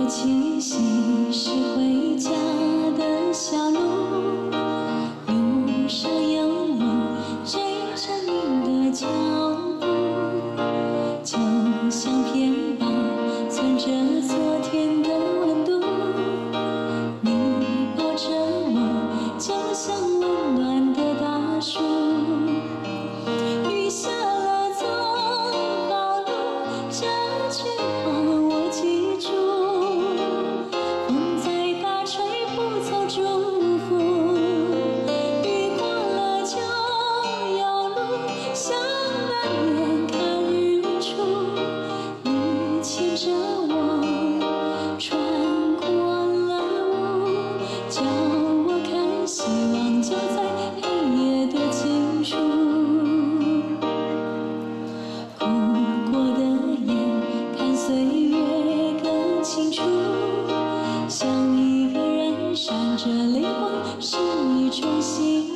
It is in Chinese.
气息是回家的小路，路上有我追着你的脚步，就像片瓦存着昨天的温度，你抱着我就像温暖的大树，雨下了走好路，这句话我记住。 祝福，雨过了就有路，向南边看日出。你牵着我穿过了雾，叫我看希望就在黑夜的尽处。哭过的眼看岁月更清楚，像一个人闪着泪光，是一种幸福。